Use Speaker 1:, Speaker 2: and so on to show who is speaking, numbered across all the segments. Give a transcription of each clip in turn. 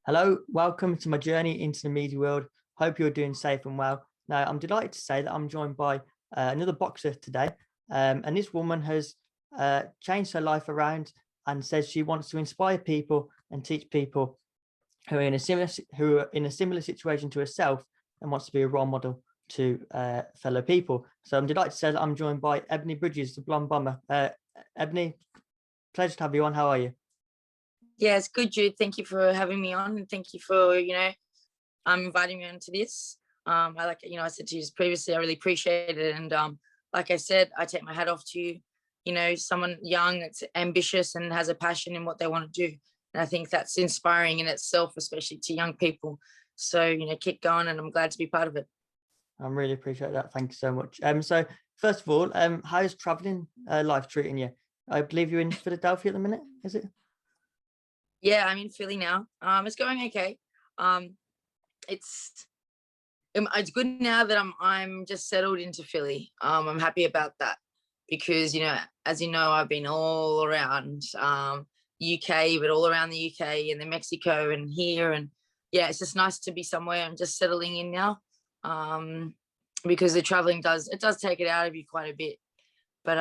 Speaker 1: Hello, welcome to my journey into the media world. Hope you're doing safe and well. Now, I'm delighted to say that I'm joined by another boxer today, and this woman has changed her life around and says she wants to inspire people and teach people who are in a similar situation to herself and wants to be a role model to fellow people. So I'm delighted to say that I'm joined by Ebanie Bridges, the blonde bomber. Ebanie, pleasure to have you on. How are you?
Speaker 2: Yeah, it's good, Jude. Thank you for having me on, and thank you for inviting me onto this. I said to you previously, I really appreciate it, and like I said, I take my hat off to you. You know, someone young that's ambitious and has a passion in what they want to do, and I think that's inspiring in itself, especially to young people. So keep going, and I'm glad to be part of it.
Speaker 1: I really appreciate that. Thank you so much. So first of all, how is traveling life treating you? I believe you're in Philadelphia at the minute, is it?
Speaker 2: Yeah, I'm in Philly now. It's going okay. It's good now that I'm just settled into Philly. I'm happy about that because as you know, I've been all around UK, but all around the UK and then Mexico and here, and yeah, it's just nice to be somewhere. I'm just settling in now, because the traveling does take it out of you quite a bit. But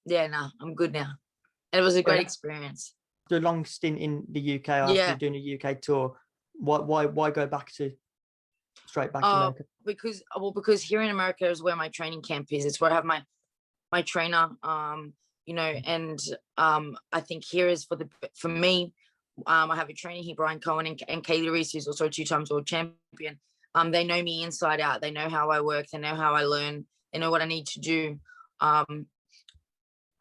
Speaker 2: yeah, no, I'm good now. And it was a great experience.
Speaker 1: A long stint in the UK after doing a UK tour. Why go straight back to America?
Speaker 2: Because here in America is where my training camp is. It's where I have my trainer. And I think here is for me. I have a trainer here, Brian Cohen, and Kaylee Reese, who's also a 2-time world champion. They know me inside out. They know how I work. They know how I learn. They know what I need to do.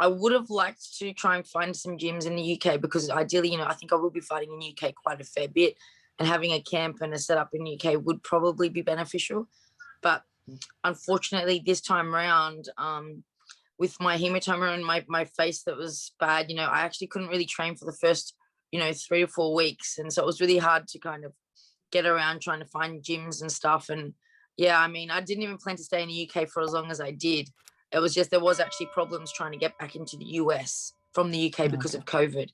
Speaker 2: I would have liked to try and find some gyms in the UK because ideally, I think I will be fighting in the UK quite a fair bit, and having a camp and a setup in the UK would probably be beneficial. But unfortunately, this time around, with my hematoma and my face that was bad, I actually couldn't really train for the first, 3 to 4 weeks. And so it was really hard to kind of get around trying to find gyms and stuff. And yeah, I mean, I didn't even plan to stay in the UK for as long as I did. It was just there was actually problems trying to get back into the US from the UK because of COVID.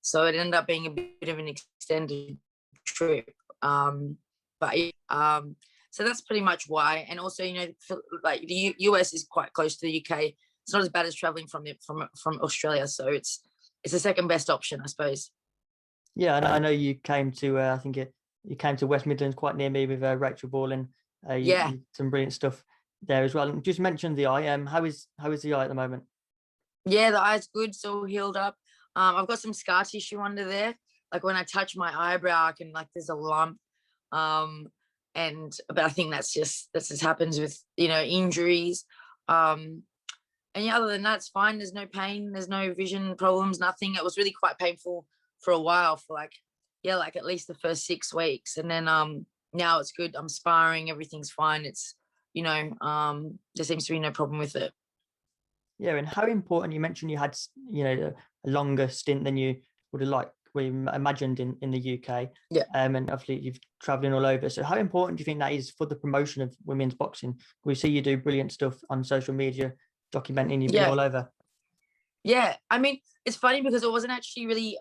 Speaker 2: So it ended up being a bit of an extended trip. So that's pretty much why. And also, like the US is quite close to the UK. It's not as bad as traveling from Australia. So it's the second best option, I suppose.
Speaker 1: Yeah, I know you came to, you came to West Midlands quite near me with Rachel Ball, and you some brilliant stuff there as well. And just mentioned the eye. How is the eye at the moment?
Speaker 2: Yeah, the eye's good, so healed up. I've got some scar tissue under there. Like when I touch my eyebrow, I can there's a lump. But I think that's just happens with injuries. And yeah, other than that, it's fine. There's no pain. There's no vision problems. Nothing. It was really quite painful for a while, for like at least the first 6 weeks, and then now it's good. I'm sparring. Everything's fine. It's there seems to be no problem with it.
Speaker 1: Yeah, and how important, you mentioned you had a longer stint than you would have we imagined in the UK.
Speaker 2: Yeah.
Speaker 1: And obviously you've traveling all over. So how important do you think that is for the promotion of women's boxing? We see you do brilliant stuff on social media, documenting you've been all over.
Speaker 2: Yeah, I mean, it's funny because it wasn't actually really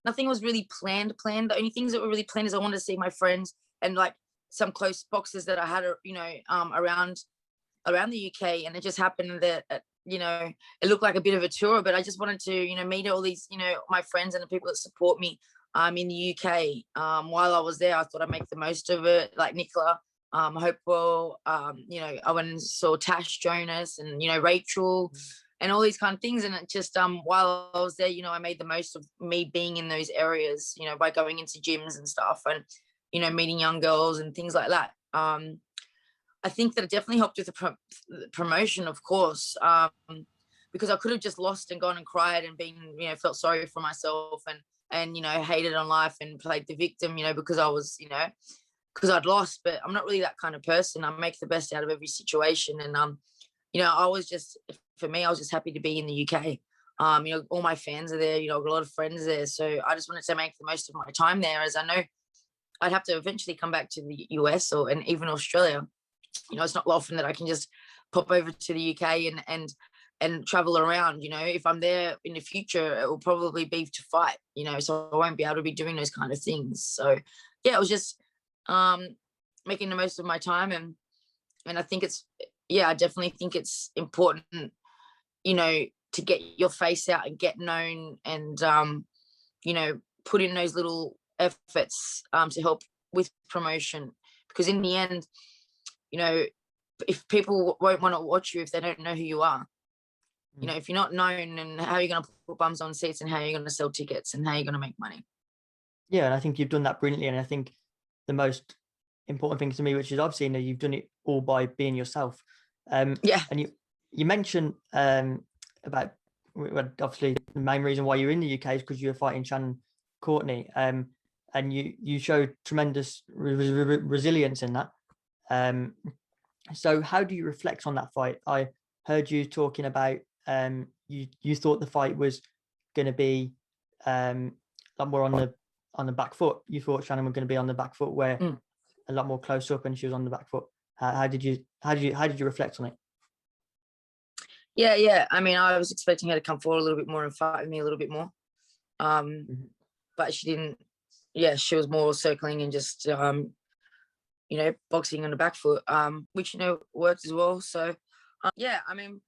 Speaker 2: nothing was really planned. The only things that were really planned is I wanted to see my friends and like some close boxers that I had around the UK, and it just happened that it looked like a bit of a tour, but I just wanted to meet all these my friends and the people that support me in the UK. While I was there, I thought I'd make the most of it, like Nicola, Hopewell, I went and saw Tash Jonas and Rachel and all these kind of things. And it just while I was there, I made the most of me being in those areas, by going into gyms and stuff, and meeting young girls and things like that. I think that it definitely helped with the promotion, of course, because I could have just lost and gone and cried and been, felt sorry for myself and hated on life and played the victim, because I was, because I'd lost. But I'm not really that kind of person. I make the best out of every situation. And, I was just, for me, I was just happy to be in the UK. All my fans are there, I've got a lot of friends there. So I just wanted to make the most of my time there, as I know I'd have to eventually come back to the US and even Australia. It's not often that I can just pop over to the UK and and travel around. If I'm there in the future, it will probably be to fight, so I won't be able to be doing those kind of things. So yeah, it was just making the most of my time, and I think I definitely think it's important, to get your face out and get known, and put in those little efforts to help with promotion, because in the end, if people won't want to watch you if they don't know who you are. If you're not known, and how are you going to put bums on seats, and how are you going to sell tickets, and how are you going to make money?
Speaker 1: Yeah, and I think you've done that brilliantly. And I think the most important thing to me, which is I've seen, that you've done it all by being yourself.
Speaker 2: Yeah.
Speaker 1: And you mentioned about, well, obviously the main reason why you're in the UK is because you were fighting Shannon Courtney, and you showed tremendous resilience in that. So how do you reflect on that fight? I heard you talking about you thought the fight was going to be a lot more on the back foot. You thought Shannon was going to be on the back foot, where a lot more close up, and she was on the back foot. How did you reflect on it?
Speaker 2: Yeah. I mean, I was expecting her to come forward a little bit more and fight with me a little bit more, but she didn't. Yeah, she was more circling and just boxing on the back foot, which worked as well. So yeah, I mean,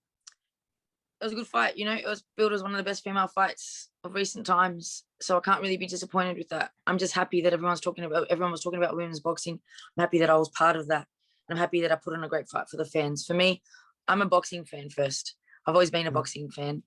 Speaker 2: it was a good fight. It was billed as one of the best female fights of recent times. So I can't really be disappointed with that. I'm just happy that everyone was talking about women's boxing. I'm happy that I was part of that. And I'm happy that I put on a great fight for the fans. For me, I'm a boxing fan first. I've always been a boxing fan.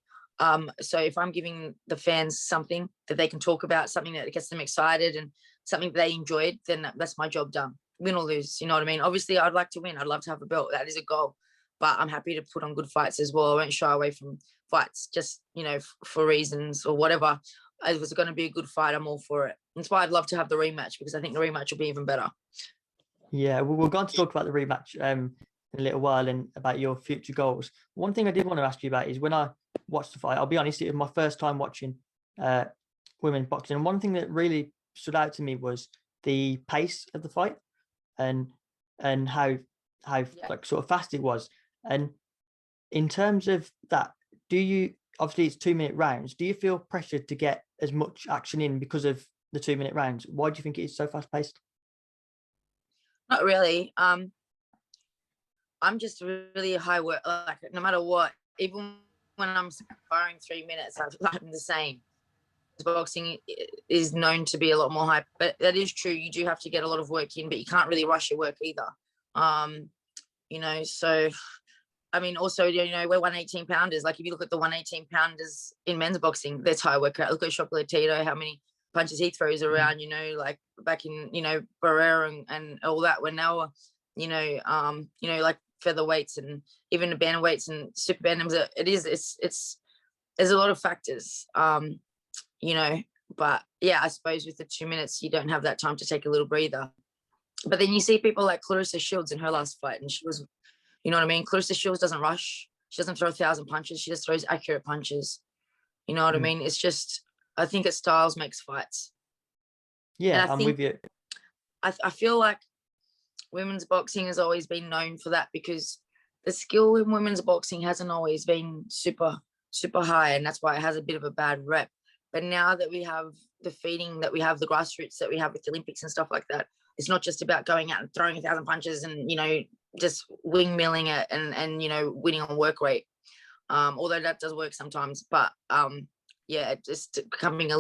Speaker 2: So if I'm giving the fans something that they can talk about, something that gets them excited, and something that they enjoyed, then that's my job done. Win or lose, you know what I mean? Obviously, I'd like to win. I'd love to have a belt. That is a goal. But I'm happy to put on good fights as well. I won't shy away from fights just, for reasons or whatever. If it's going to be a good fight, I'm all for it. That's why I'd love to have the rematch, because I think the rematch will be even better.
Speaker 1: Yeah, we're going to talk about the rematch in a little while, and about your future goals. One thing I did want to ask you about is, when I watched the fight, I'll be honest, it was my first time watching women's boxing. And one thing that really stood out to me was the pace of the fight, and how like sort of fast it was. And in terms of that, do you, obviously it's 2-minute rounds, do you feel pressured to get as much action in because of the 2-minute rounds? Why do you think it is so fast paced?
Speaker 2: Not really. I'm just really a high work, like no matter what, even when I'm sparring 3 minutes, I'm the same. Boxing is known to be a lot more high, but that is true. You do have to get a lot of work in, but you can't really rush your work either. So I mean, also, we're 118 pounders. Like, if you look at the 118 pounders in men's boxing, that's high work. Look at Chocolatito, how many punches he throws around, like back in, Barrera and all that, when now, like featherweights and even the bantamweights and super bantamweights, there's a lot of factors, but yeah, I suppose with the 2 minutes, you don't have that time to take a little breather. But then you see people like Clarissa Shields in her last fight, and she was, you know what I mean? Clarissa Shields doesn't rush. She doesn't throw 1,000 punches. She just throws accurate punches. You know what I mean? It's just, I think it styles makes fights.
Speaker 1: Yeah, I'm with you.
Speaker 2: I feel like women's boxing has always been known for that, because the skill in women's boxing hasn't always been super, super high. And that's why it has a bit of a bad rep. But now that we have the feeding, that we have the grassroots that we have with the Olympics and stuff like that, it's not just about going out and throwing 1,000 punches and, just wingmilling it and winning on work rate. Although that does work sometimes, but it's just becoming a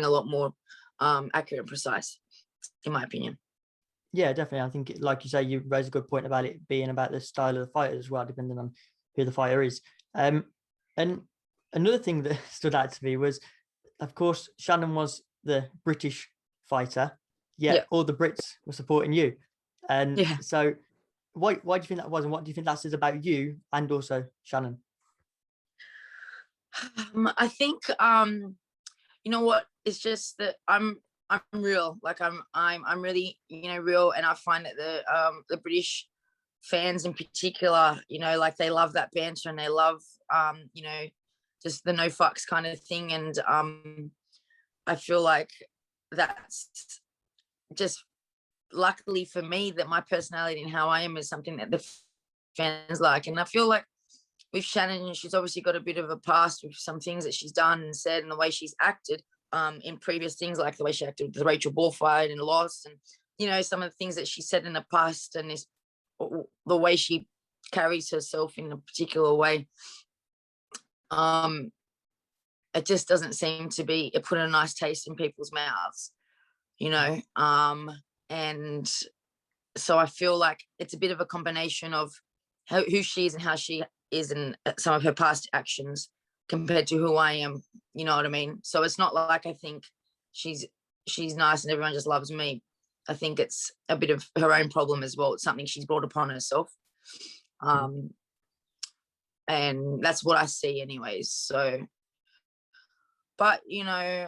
Speaker 2: lot more accurate and precise, in my opinion.
Speaker 1: Yeah, definitely. I think, like you say, you raise a good point about it being about the style of the fighter as well, depending on who the fighter is. And another thing that stood out to me was, of course, Shannon was the British fighter, yet all the Brits were supporting you. And so why do you think that was, and what do you think that says about you and also Shannon?
Speaker 2: I think you know what, it's just that I'm real. Like, I'm really, real, and I find that the British fans in particular, like, they love that banter, and they love just the no fucks kind of thing. And I feel like that's just, luckily for me, that my personality and how I am is something that the fans like. And I feel like with Shannon, she's obviously got a bit of a past with some things that she's done and said, and the way she's acted in previous things, like the way she acted with the Rachel Ball fight and lost, and you know, some of the things that she said in the past, and this, the way she carries herself in a particular way. It just doesn't seem to be, it put a nice taste in people's mouths, you know. And so I feel like it's a bit of a combination of who she is and how she is, and some of her past actions compared to who I am, you know what I mean? So it's not like I think she's nice and everyone just loves me. I think it's a bit of her own problem as well. It's something she's brought upon herself. And that's what I see anyways. So, but you know,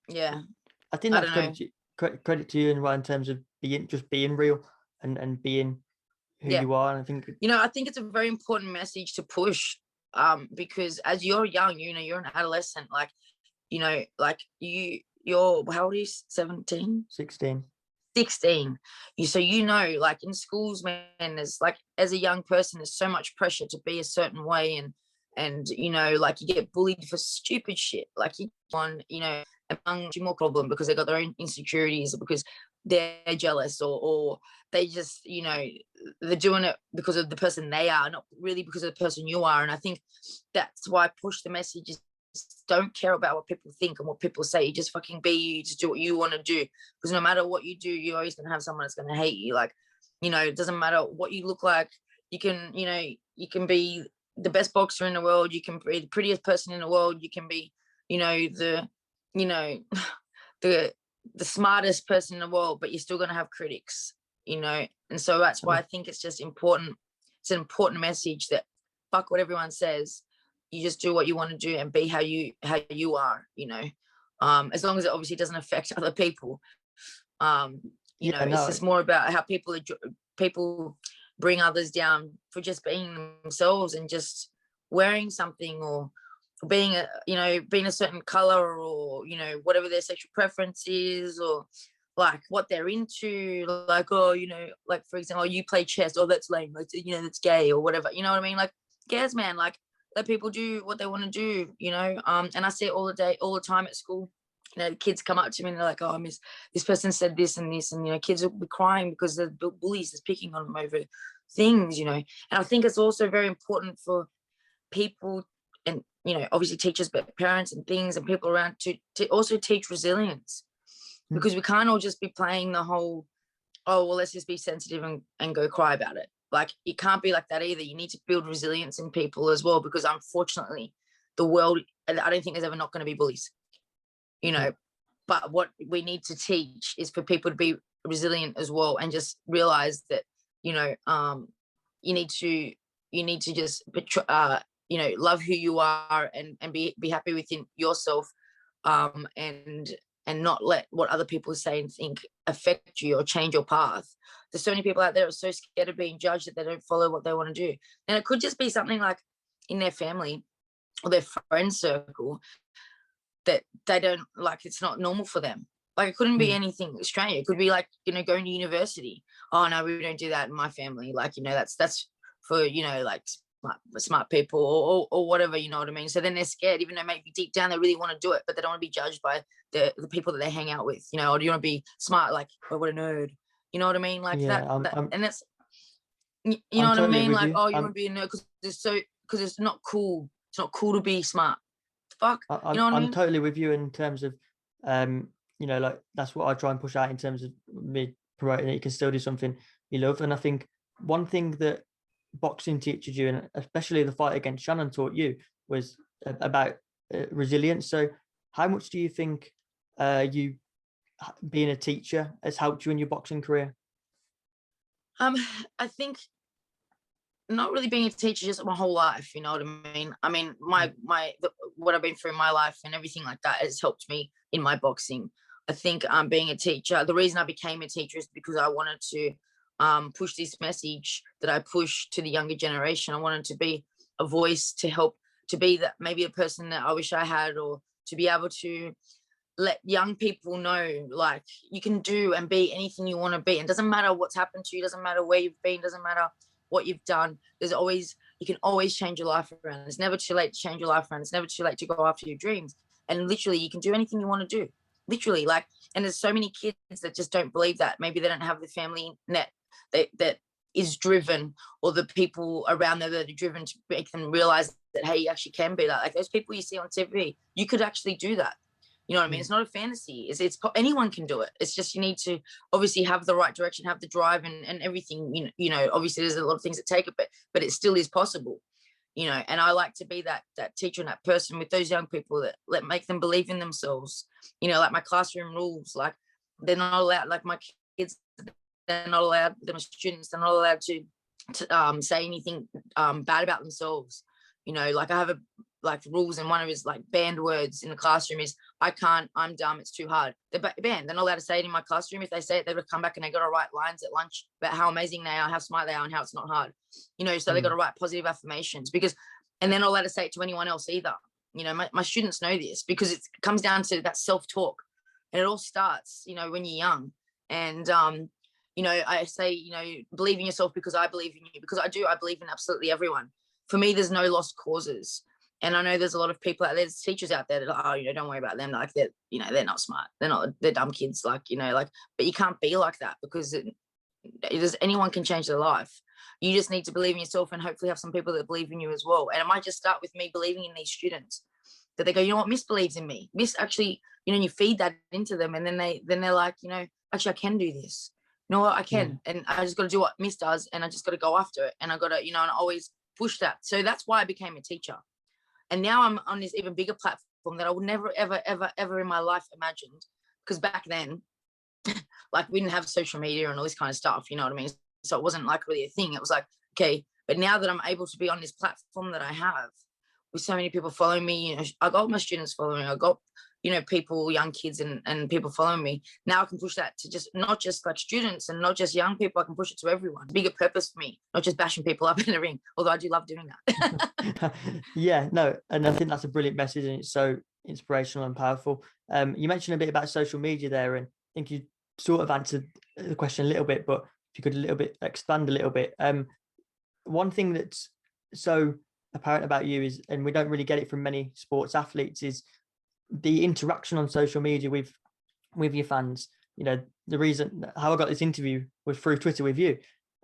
Speaker 2: yeah.
Speaker 1: I think that's credit to you in terms of being real and being who you are. And I think,
Speaker 2: you know, I think it's a very important message to push, because as you're young, you know, you're an adolescent, like, you know, like you're how old are you? 17?
Speaker 1: 16.
Speaker 2: So you know, like in schools, man, there's like, as a young person, there's so much pressure to be a certain way, and you know, like you get bullied for stupid shit, like you know, among more problem because they got their own insecurities, or because they're jealous, or they just, you know, they're doing it because of the person they are, not really because of the person you are. And I think that's why I push the message is, don't care about what people think and what people say. You just fucking be you, to do what you want to do, because no matter what you do, you're always going to have someone that's going to hate you. Like, you know, it doesn't matter what you look like. You can, you know, you can be the best boxer in the world, you can be the prettiest person in the world, you can be, you know, the smartest person in the world, but you're still going to have critics, you know. And so that's why I think it's just important. It's an important message that fuck what everyone says. You just do what you want to do and be how you are, you know. As long as it obviously doesn't affect other people. You know, it's just more about how people bring others down for just being themselves and just wearing something, or being a certain color, or, you know, whatever their sexual preference is, or like what they're into, like, oh, you know, like for example, you play chess, oh, that's lame, like, you know, that's gay or whatever, you know what I mean? Like, cares, man, like, let people do what they want to do, you know. And I see it all the time at school. You know, the kids come up to me and they're like, oh, miss, this person said this and this, and you know, kids will be crying because the bullies is picking on them over things, you know. And I think it's also very important for people, and you know, obviously teachers, but parents and things and people around to also teach resilience, because we can't all just be playing the whole, oh, well, let's just be sensitive and go cry about it. Like, it can't be like that either. You need to build resilience in people as well, because unfortunately the world, I don't think there's ever not going to be bullies, you know. But what we need to teach is for people to be resilient as well, and just realize that, you know, you need to just you know, love who you are, and be happy within yourself, and not let what other people say and think affect you or change your path. There's so many people out there who are so scared of being judged that they don't follow what they want to do. And it could just be something like in their family or their friend circle that they don't like, it's not normal for them. Like, it couldn't be anything strange. It could be like, you know, going to university. Oh no, we don't do that in my family. Like, you know, that's for, you know, like smart people or whatever, you know what I mean? So then they're scared, even though maybe deep down they really want to do it, but they don't want to be judged by the people that they hang out with, you know. Or do you want to be smart, like, oh, what a nerd, you know what I mean? Like, that and that's, you know what I mean? Like, oh, you want to be a nerd because it's not cool. It's not cool to be smart. Fuck, you know what I mean?
Speaker 1: I'm totally with you in terms of you know, like, that's what I try and push out in terms of me promoting it. You can still do something you love. And I think one thing that boxing teaches you, and especially the fight against Shannon taught you, was about resilience. So how much do you think you being a teacher has helped you in your boxing career?
Speaker 2: I think not really being a teacher, just my whole life, you know what I mean? I mean, what I've been through in my life and everything like that has helped me in my boxing. I think being a teacher, the reason I became a teacher is because I wanted to push this message that I push to the younger generation. I wanted to be a voice to help, to be that, maybe a person that I wish I had, or to be able to let young people know, like, you can do and be anything you want to be. And it doesn't matter what's happened to you, doesn't matter where you've been, doesn't matter what you've done. There's always, you can always change your life around. It's never too late to change your life around. It's never too late to go after your dreams. And literally, you can do anything you want to do. Literally, like, and there's so many kids that just don't believe that. Maybe they don't have the family net that is driven, or the people around there that are driven to make them realize that, hey, you actually can be that. Like those people you see on TV, you could actually do that. You know what I mean? It's not a fantasy. It's anyone can do it. It's just you need to obviously have the right direction, have the drive, and everything. You know, obviously there's a lot of things that take it, but it still is possible. You know, and I like to be that teacher and that person with those young people that make them believe in themselves. You know, like my classroom rules, like they're not allowed, like my kids, they're not allowed, my students, they're not allowed to say anything bad about themselves. You know, like I have rules, and one of his like banned words in the classroom is, I can't, I'm dumb, it's too hard. They're banned. They're not allowed to say it in my classroom. If they say it, they would come back and they got to write lines at lunch about how amazing they are, how smart they are, and how it's not hard. You know, so they got to write positive affirmations, because, and they're not allowed to say it to anyone else either. You know, my students know this, because it comes down to that self-talk, and it all starts, you know, when you're young. And, you know, I say, you know, believe in yourself, because I believe in you, because I do. I believe in absolutely everyone. For me, there's no lost causes. And I know there's a lot of people out there, there's teachers out there that are, oh, you know, don't worry about them. Like they're, you know, they're not smart. They're dumb kids. Like, you know, like, but you can't be like that, because anyone can change their life. You just need to believe in yourself, and hopefully have some people that believe in you as well. And it might just start with me believing in these students, that they go, you know what, Miss believes in me. Miss actually, you know, and you feed that into them, and then they're like, you know, actually I can do this. You know what, I can. And I just got to do what Miss does, and I just got to go after it. And I got to, you know, and I always push that. So that's why I became a teacher. And now I'm on this even bigger platform that I would never, ever, ever, ever in my life imagined. Because back then, like, we didn't have social media and all this kind of stuff, you know what I mean? So it wasn't like really a thing. It was like, okay, but now that I'm able to be on this platform that I have, with so many people following me, you know, I got my students following, I got, you know, people, young kids and people following me. Now I can push that to just, not just like students and not just young people, I can push it to everyone. Bigger purpose for me, not just bashing people up in the ring, although I do love doing that.
Speaker 1: Yeah, no, and I think that's a brilliant message, and it's so inspirational and powerful. You mentioned a bit about social media there, and I think you sort of answered the question a little bit, but if you could a little bit expand a little bit. One thing that's so apparent about you is, and we don't really get it from many sports athletes, is the interaction on social media with your fans. You know, the reason how I got this interview was through Twitter with you,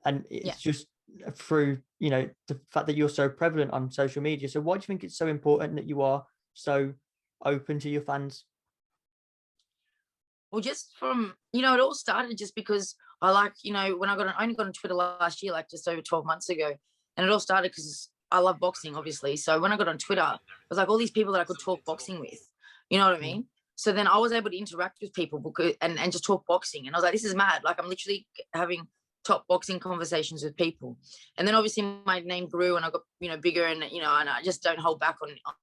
Speaker 1: and it's just through, you know, the fact that you're so prevalent on social media. So why do you think it's so important that you are so open to your fans?
Speaker 2: Well, just from, you know, it all started just because I like, you know, when I only got on Twitter last year, like just over 12 months ago. And it all started because I love boxing, obviously. So when I got on Twitter, it was like all these people that I could talk boxing with, you know what I mean? So then I was able to interact with people and just talk boxing. And I was like, this is mad. Like, I'm literally having top boxing conversations with people. And then obviously my name grew, and I got, you know, bigger, and, you know, and I just don't hold back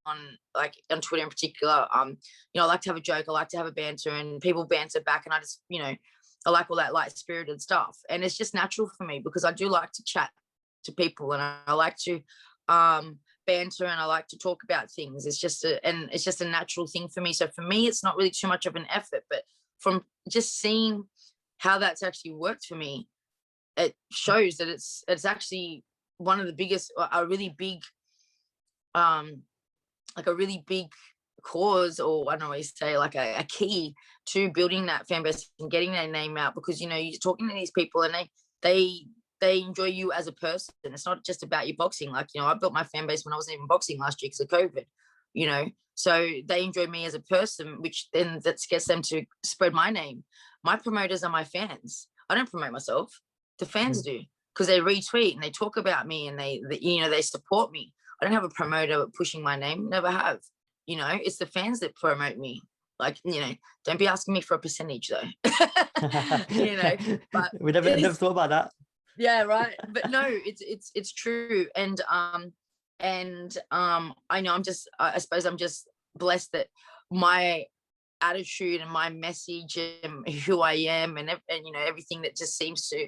Speaker 2: on like on Twitter in particular. You know, I like to have a joke, I like to have a banter, and people banter back, and I just, you know, I like all that light spirited stuff. And it's just natural for me, because I do like to chat to people, and I like to banter, and I like to talk about things. It's just a natural thing for me. So for me, it's not really too much of an effort, but from just seeing how that's actually worked for me, it shows that it's actually one of the biggest, a really big cause, or I don't know what you say, like a key to building that fan base and getting their name out. Because, you know, you're talking to these people, and they enjoy you as a person. It's not just about your boxing. Like, you know, I built my fan base when I wasn't even boxing last year because of COVID, you know, so they enjoy me as a person, which then that gets them to spread my name. My promoters are my fans. I don't promote myself. The fans do, because they retweet and they talk about me, and they you know, they support me. I don't have a promoter pushing my name, never have. You know, it's the fans that promote me. Like, you know, don't be asking me for a percentage though. You know, but
Speaker 1: we never thought about that.
Speaker 2: Yeah, right. But no, it's true. And I know I suppose I'm just blessed that my attitude and my message and who I am, and you know, everything that just seems to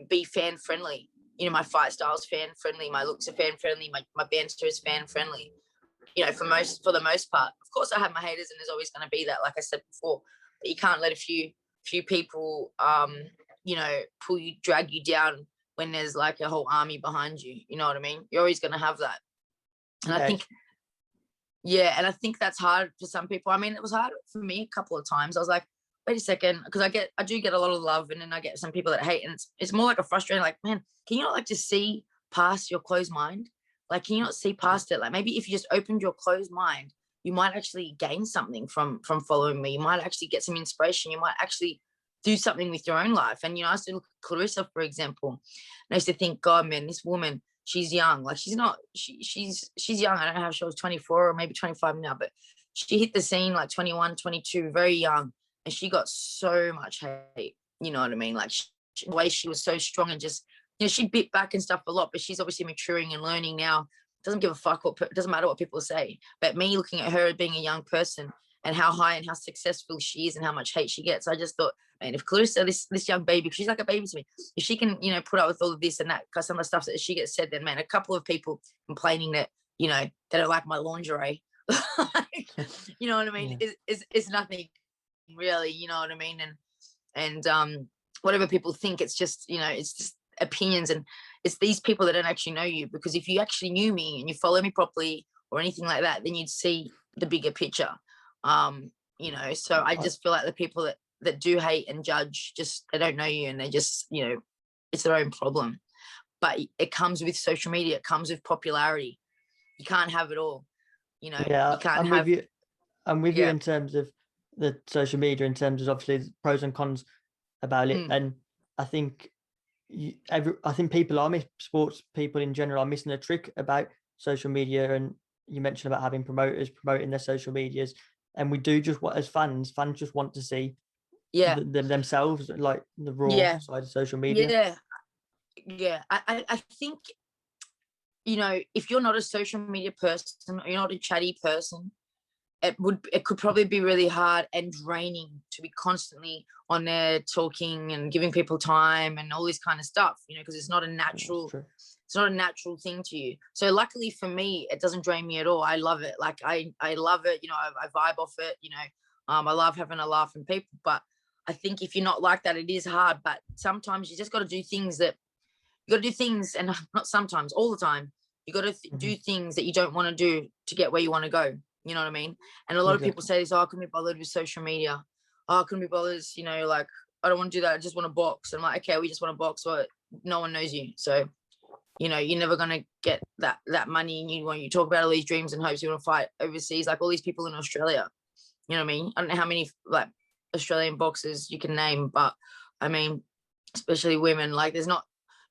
Speaker 2: be fan friendly. You know, my fight style is fan friendly, my looks are fan friendly, my banter is fan friendly. You know, for the most part. Of course, I have my haters, and there's always going to be that, like I said before. But you can't let a few people, you know, drag you down when there's like a whole army behind you. You know what I mean? You're always going to have that. And I think, and I think that's hard for some people. I mean, it was hard for me a couple of times. I was like, wait a second, because I do get a lot of love, and then I get some people that hate, and it's more like a frustrating, like, man, can you not like just see past your closed mind? Like, can you not see past it? Like, maybe if you just opened your closed mind, you might actually gain something from following me. You might actually get some inspiration. You might actually do something with your own life. And, you know, I used to look at Clarissa, for example, and I used to think, God, man, this woman, she's young. Like, she's not, she's young. I don't know how she was, 24 or maybe 25 now, but she hit the scene like 21, 22, very young. And she got so much hate, you know what I mean? Like, the way she was so strong, and just, you know, she bit back and stuff a lot, but she's obviously maturing and learning now. Doesn't give a fuck it doesn't matter what people say. But me looking at her being a young person and how high and how successful she is and how much hate she gets, I just thought, man, if Clarissa, this young baby, she's like a baby to me, if she can, you know, put up with all of this and that, because some of the stuff that she gets said, then, man, a couple of people complaining that, you know, they don't like my lingerie, you know what I mean, is nothing really, you know what I mean? And whatever people think, it's just, you know, it's just opinions, and it's these people that don't actually know you. Because if you actually knew me and you follow me properly or anything like that, then you'd see the bigger picture. You know, so I just feel like the people that do hate and judge, just, they don't know you, and they just, you know, it's their own problem. But it comes with social media, it comes with popularity. You can't have it all, you know. You can't
Speaker 1: I'm with you in terms of the social media, in terms of obviously the pros and cons about it. And I think I think sports people in general are missing a trick about social media. And you mentioned about having promoters promoting their social medias, and we do just what, as fans just want to see themselves, like the raw side of social media.
Speaker 2: I think, you know, if you're not a social media person, or you're not a chatty person, it could probably be really hard and draining to be constantly on there talking and giving people time and all this kind of stuff, you know, because it's not a natural thing to you. So luckily for me, it doesn't drain me at all. I love it. Like, I love it, you know. I vibe off it, you know. I love having a laugh with people. But I think if you're not like that, it is hard. But sometimes you just got to do things and not sometimes, all the time, you got to do things that you don't want to do to get where you want to go. You know what I mean? And a lot of people say this, I couldn't be bothered with social media. I couldn't be bothered, you know, like, I don't want to do that. I just want to box. And I'm like, okay, we just want to box, but no one knows you. So, you know, you're never going to get that money. And you talk about all these dreams and hopes, you want to fight overseas, like all these people in Australia. You know what I mean? I don't know how many like Australian boxers you can name, but I mean, especially women, like, there's not,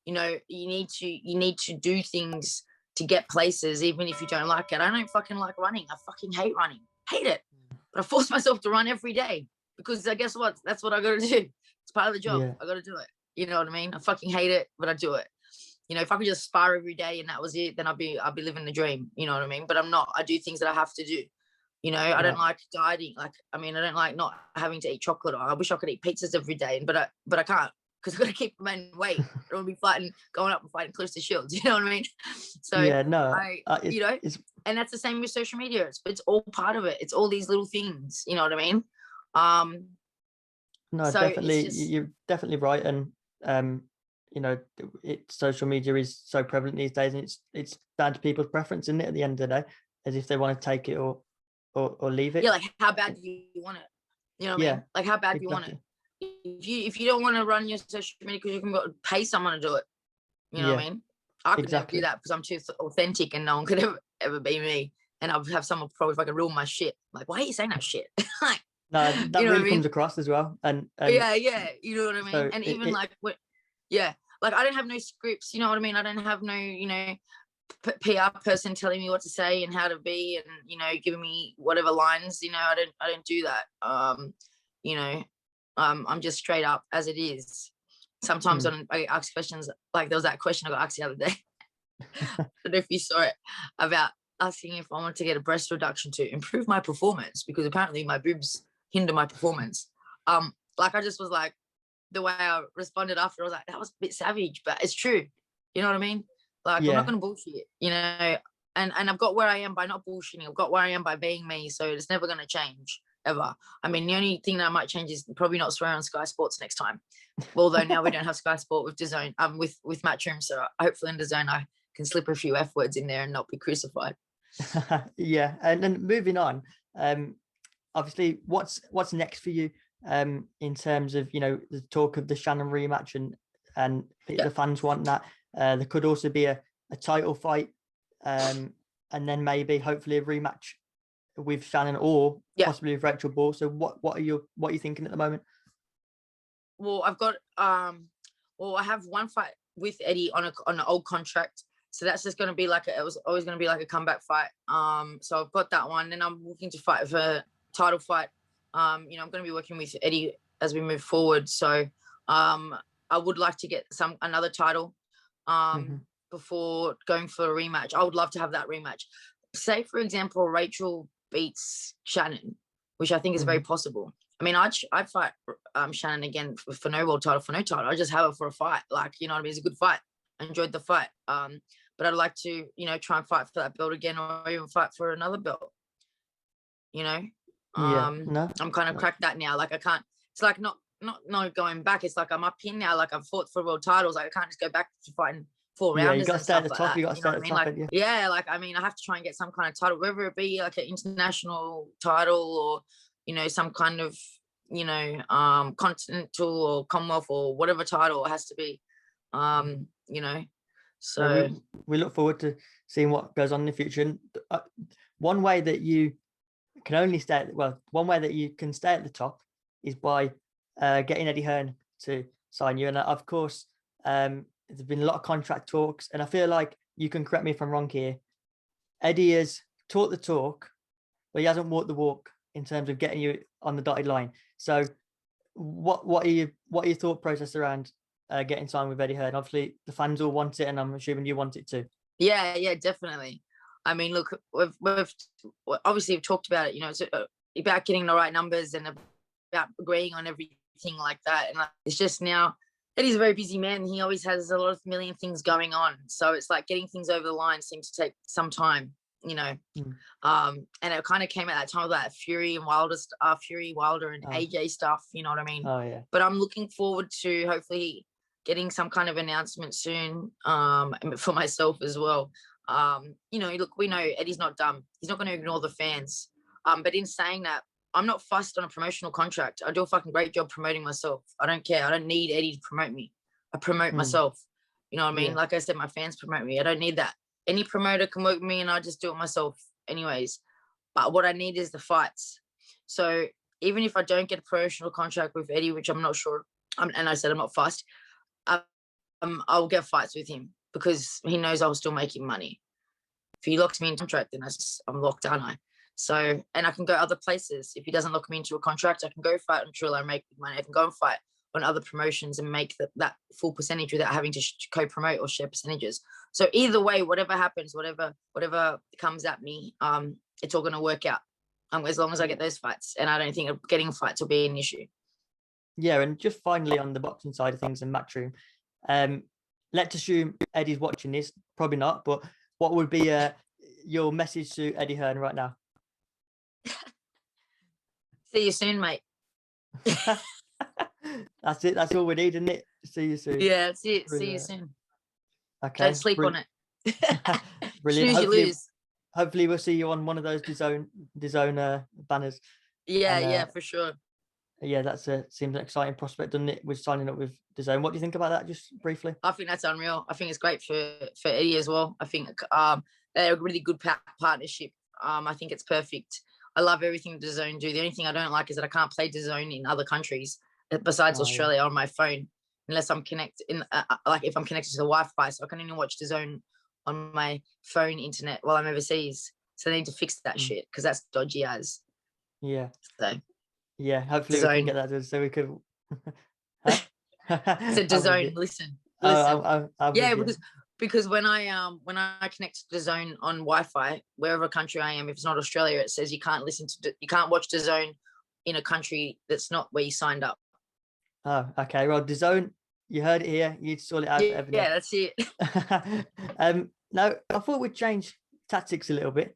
Speaker 2: you know, you need to do things to get places, even if you don't like it. I don't fucking like running. I fucking hate running. Hate it. But I force myself to run every day, because I guess what? That's what I got to do. It's part of the job. I got to do it. You know what I mean? I fucking hate it, but I do it. You know, if I could just spar every day and that was it, then I'll be living the dream. You know what I mean? But I'm not. I do things that I have to do. You know, I don't like dieting. Like, I mean, I don't like not having to eat chocolate. I wish I could eat pizzas every day, but I can't, because I've got to keep my weight. I don't want to be going up and fighting Clarissa Shields. You know what I mean? So you know, and that's the same with social media. It's all part of it. It's all these little things. You know what I mean?
Speaker 1: No, so definitely, you're definitely right. And you know, social media is so prevalent these days, and it's down to people's preference, isn't it? At the end of the day, as if they want to take it or leave it.
Speaker 2: Yeah, like, how bad do you want it? You know what I mean? Like, how bad do you want it? If you don't want to run your social media because you can go pay someone to do it, you know what I mean? I could never do that because I'm too authentic, and no one could ever be me. And I'll have someone probably fucking ruin my shit. Like, why are you saying that shit? Like,
Speaker 1: no, that really comes across as well. And
Speaker 2: yeah, you know what I mean? So and even like what, like, I don't have no scripts, you know what I mean? I don't have no, you know, PR person telling me what to say and how to be, and, you know, giving me whatever lines, you know. I don't do that. You know, I'm just straight up as it is. Sometimes I ask questions, like there was that question I got asked the other day. I don't know if you saw it, about asking if I wanted to get a breast reduction to improve my performance, because apparently my boobs hinder my performance. Like, I just was like, the way I responded after, I was like, that was a bit savage, but it's true. You know what I mean? Like, I'm not going to bullshit, you know, and I've got where I am by not bullshitting. I've got where I am by being me. So it's never going to change. ever. I mean, the only thing that I might change is probably not swear on Sky Sports next time. Although now we don't have Sky Sport with DAZN, with Matchroom, so hopefully in DAZN I can slip a few F words in there and not be crucified.
Speaker 1: Yeah, and then moving on, obviously, what's next for you in terms of, you know, the talk of the Shannon rematch, and the fans want that. There could also be a title fight, and then maybe hopefully a rematch with Shannon, or possibly with Rachel Ball. So what are you thinking at the moment?
Speaker 2: Well, I've got I have one fight with Eddie on an old contract. So that's just going to be like it was always going to be like a comeback fight. So I've got that one. Then I'm looking to fight for a title fight. You know, I'm going to be working with Eddie as we move forward. So I would like to get another title before going for a rematch. I would love to have that rematch. Say, for example, Rachel beats Shannon, which I think is very possible. I mean, I'd fight Shannon again for no world title, for no title. I just have her for a fight. Like, you know what I mean? It's a good fight. I enjoyed the fight. But I'd like to, you know, try and fight for that belt again, or even fight for another belt. You know? I'm kind of cracked that now. Like, I can't, it's like not going back. It's like I'm up in now. Like, I've fought for world titles. Like, I can't just go back to fighting 4 rounders.
Speaker 1: You got to stay at the top.
Speaker 2: Like,
Speaker 1: you got to stay at the top.
Speaker 2: Like, yeah, like, I mean, I have to try and get some kind of title, whether it be like an international title, or, you know, some kind of, you know, continental or Commonwealth or whatever title it has to be. You know. So
Speaker 1: we look forward to seeing what goes on in the future. And one way that you can stay at the top is by getting Eddie Hearn to sign you. And of course, there's been a lot of contract talks, and I feel like, you can correct me if I'm wrong here, Eddie has taught the talk, but he hasn't walked the walk in terms of getting you on the dotted line. So what are your thought process around getting signed with Eddie Hearn? Obviously, the fans all want it, and I'm assuming you want it too.
Speaker 2: Yeah, definitely. I mean, look, we've obviously talked about it. You know, it's about getting the right numbers and about agreeing on everything like that. And it's just now, Eddie's a very busy man. He always has a lot of million things going on. So it's like getting things over the line seems to take some time, you know. And it kind of came at that time of that Fury Wilder and AJ stuff, you know what I mean?
Speaker 1: Oh yeah.
Speaker 2: But I'm looking forward to hopefully getting some kind of announcement soon, for myself as well. You know, look, we know Eddie's not dumb. He's not going to ignore the fans. But in saying that, I'm not fussed on a promotional contract. I do a fucking great job promoting myself. I don't care. I don't need Eddie to promote me. I promote myself. You know what I mean? Like I said, my fans promote me. I don't need that. Any promoter can work with me, and I just do it myself anyways. But what I need is the fights. So even if I don't get a promotional contract with Eddie, which I'm not sure, and I said I'm not fussed, I'll get fights with him, because he knows I'll still make him money. If he locks me in contract, then I'm locked, aren't I? So, and I can go other places. If he doesn't lock me into a contract, I can go fight on Triller and make money. I can go and fight on other promotions and make that full percentage without having to co-promote or share percentages. So either way, whatever happens, whatever comes at me, it's all going to work out, as long as I get those fights. And I don't think getting fights will be an issue. Yeah,
Speaker 1: and just finally on the boxing side of things and Matchroom, let's assume Eddie's watching this, probably not, but what would be your message to Eddie Hearn right now?
Speaker 2: See you soon, mate.
Speaker 1: That's it. That's all we need, isn't it? See you soon.
Speaker 2: Yeah, that's it. See you soon.
Speaker 1: Okay.
Speaker 2: Don't sleep on it.
Speaker 1: Brilliant.
Speaker 2: Snooze, you lose.
Speaker 1: Hopefully we'll see you on one of those DAZN banners.
Speaker 2: Yeah, for sure.
Speaker 1: Yeah, seems an exciting prospect, doesn't it? We're signing up with DAZN. What do you think about that, just briefly?
Speaker 2: I think that's unreal. I think it's great for Eddie as well. I think they're a really good partnership. I think it's perfect. I love everything DAZN do. The only thing I don't like is that I can't play DAZN in other countries besides Australia on my phone, unless I'm connected like if I'm connected to the Wi-Fi. So I can only watch DAZN on my phone internet while I'm overseas. So they need to fix that shit, because that's dodgy as.
Speaker 1: Yeah.
Speaker 2: So.
Speaker 1: Yeah, hopefully we can get that so we could.
Speaker 2: So DAZN, listen. Because when I connect to DAZN on Wi-Fi, wherever country I am, if it's not Australia, it says you can't watch DAZN in a country that's not where you signed up.
Speaker 1: Oh, okay. Well, DAZN, you heard it here. You'd sort it out for Ebanie.
Speaker 2: Yeah, that's it.
Speaker 1: Now, I thought we'd change tactics a little bit,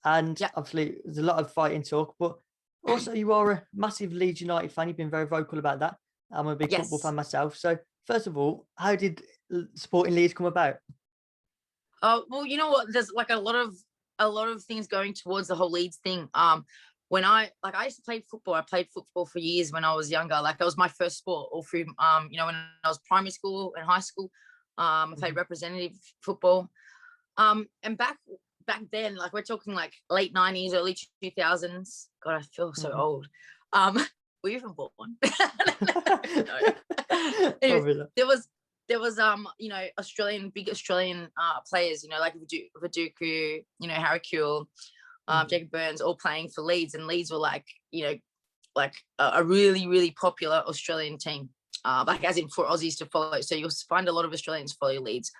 Speaker 1: and obviously there's a lot of fighting talk, but Also, you are a massive Leeds United fan. You've been very vocal about that. I'm a big football fan myself. So, first of all, how did supporting Leeds come about?
Speaker 2: Oh, well, you know what? There's like a lot of things going towards the whole Leeds thing. When I used to play football. I played football for years when I was younger. Like that was my first sport all through when I was primary school and high school. I played representative football. And back then, like we're talking like late 90s, early 2000s. God, I feel so old. Were you even born? Anyway, there was big Australian players, like Viduku, Harry Kewell, Jacob Burns, all playing for Leeds, and Leeds were like a really, really popular Australian team, like as in for Aussies to follow. So you'll find a lot of Australians follow Leeds,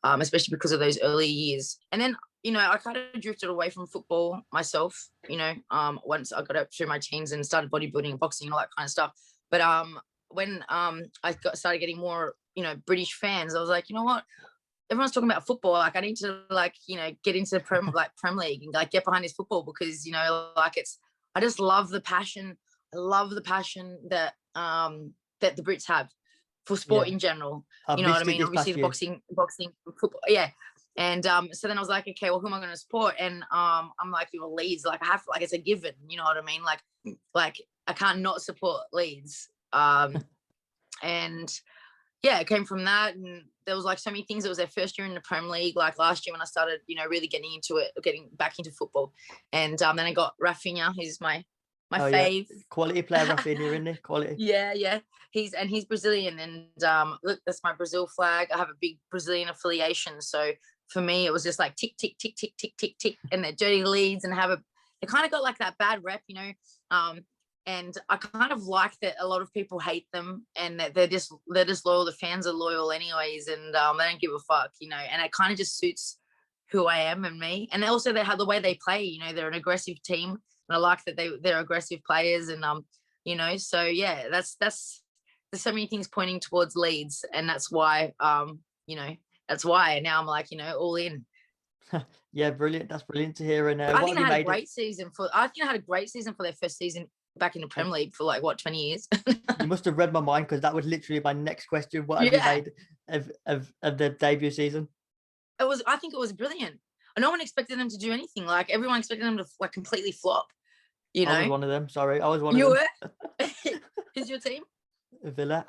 Speaker 2: especially because of those early years. And then, I kind of drifted away from football myself, once I got up through my teens and started bodybuilding and boxing and all that kind of stuff. But when I started getting more, British fans, I was like, you know what? Everyone's talking about football. Like I need to get into the Prem League and like get behind this football because, I just love the passion. I love the passion that that the Brits have for sport in general. You know what I mean? Obviously the boxing, football. Yeah. And so then I was like, okay, well, who am I going to support? And I'm like, Leeds, like I have to, like it's a given, you know what I mean? Like I can't not support Leeds. And yeah, it came from that, and there was like so many things. It was their first year in the Prem League, like last year when I started, really getting into it, getting back into football. And then I got Rafinha, who's my fave.
Speaker 1: Yeah. Quality player, Rafinha, isn't he? Quality.
Speaker 2: Yeah. He's Brazilian, and look, that's my Brazil flag. I have a big Brazilian affiliation, so for me it was just like tick tick tick tick tick tick tick, and they're dirty Leeds, and they kind of got like that bad rep, and I kind of like that a lot of people hate them, and that they're just loyal. The fans are loyal anyways, and they don't give a fuck, and it kind of just suits who I am and me. And also they have the way they play, they're an aggressive team, and I like that they're aggressive players, and so yeah, that's there's so many things pointing towards Leeds, and that's why that's why now I'm like, all in.
Speaker 1: Yeah, brilliant. That's brilliant to hear. And
Speaker 2: I think I had a great season for their first season back in the Prem League for 20 years.
Speaker 1: You must have read my mind, because that was literally my next question. What have you made of the debut season?
Speaker 2: I think it was brilliant. No one expected them to do anything. Like everyone expected them to completely flop.
Speaker 1: I was one of them. Sorry, I was one
Speaker 2: of them.
Speaker 1: You
Speaker 2: were? Who's your team?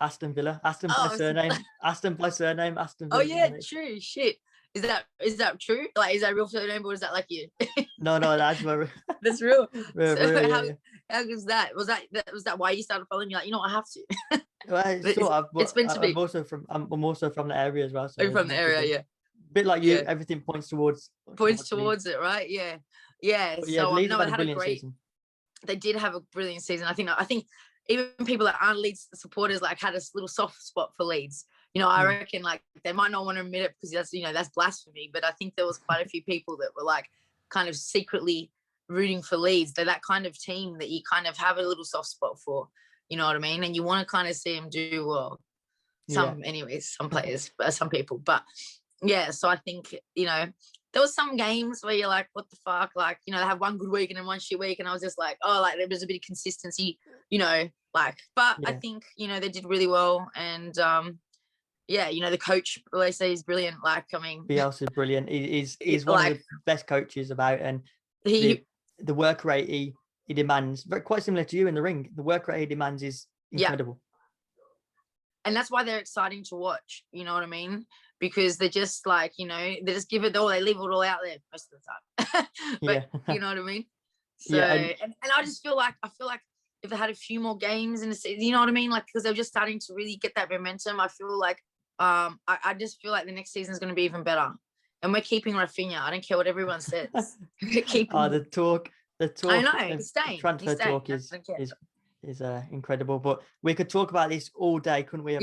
Speaker 1: Aston Villa. Aston by surname. Aston by surname. Aston Villa.
Speaker 2: Oh yeah, true. Shit. Is that true? Like, is that real surname, or is that like you?
Speaker 1: No, that's real.
Speaker 2: That's real.
Speaker 1: Real,
Speaker 2: how was that? Was that why you started following me? Like, I have to.
Speaker 1: Well,
Speaker 2: it's meant to be.
Speaker 1: I'm also from the area as well. So
Speaker 2: you're from the area, yeah.
Speaker 1: Bit like you, everything points towards
Speaker 2: it, right? Yeah. So
Speaker 1: Leeds had a brilliant season.
Speaker 2: They did have a brilliant season. I think even people that aren't Leeds supporters had a little soft spot for Leeds. I reckon they might not want to admit it because that's blasphemy. But I think there was quite a few people that were kind of secretly rooting for Leeds. They're that kind of team that you kind of have a little soft spot for. You know what I mean? And you want to kind of see them do well. Some players, some people. But yeah, so I think, there was some games where you're like, what the fuck? They have one good week and then one shit week. And I was just like, there was a bit of consistency, but I think, they did really well. And, the coach, they say, is brilliant.
Speaker 1: Bielsa's brilliant. He's one of the best coaches about, and the work rate he demands, quite similar to you in the ring. The work rate he demands is incredible.
Speaker 2: And that's why they're exciting to watch. You know what I mean? Because they're just they just give it all. They leave it all out there most of the time. But you know what I mean? So, and I just feel like if they had a few more games in the season, you know what I mean? Because they're just starting to really get that momentum. I feel like I just feel like the next season is going to be even better. And we're keeping Rafinha. I don't care what everyone says.
Speaker 1: The talk.
Speaker 2: I know. He's staying.
Speaker 1: Transfer talk is incredible. But we could talk about this all day, couldn't we?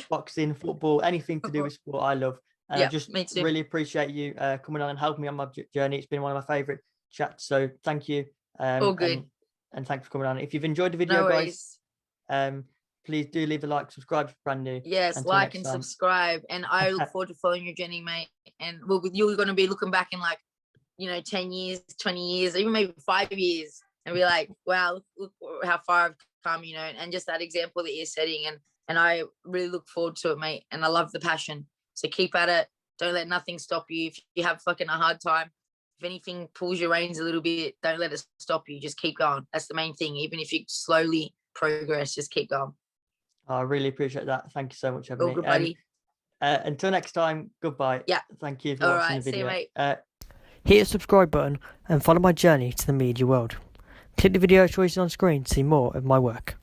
Speaker 1: Boxing, football, anything to do with sport, I love. And I just really appreciate you coming on and helping me on my journey. It's been one of my favorite chats. So thank you.
Speaker 2: All good.
Speaker 1: And thanks for coming on. If you've enjoyed the video, guys, please do leave a like, subscribe if brand new.
Speaker 2: Yes, like and subscribe. And I look forward to following your journey, mate. And you're going to be looking back in 10 years, 20 years, even maybe 5 years. and be like, wow, look how far I've come, you know, and just that example that you're setting. And I really look forward to it, mate. And I love the passion. So keep at it. Don't let nothing stop you. If you have fucking a hard time, if anything pulls your reins a little bit, don't let it stop you. Just keep going. That's the main thing. Even if you slowly progress, just keep going.
Speaker 1: I really appreciate that. Thank you so much,
Speaker 2: All
Speaker 1: Ebanie.
Speaker 2: good, buddy.
Speaker 1: Until next time, goodbye.
Speaker 2: Yeah.
Speaker 1: Thank you for
Speaker 2: All
Speaker 1: watching
Speaker 2: right,
Speaker 1: the video.
Speaker 2: see you, mate.
Speaker 1: Hit the subscribe button and follow my journey to the media world. Click the video choices on screen to see more of my work.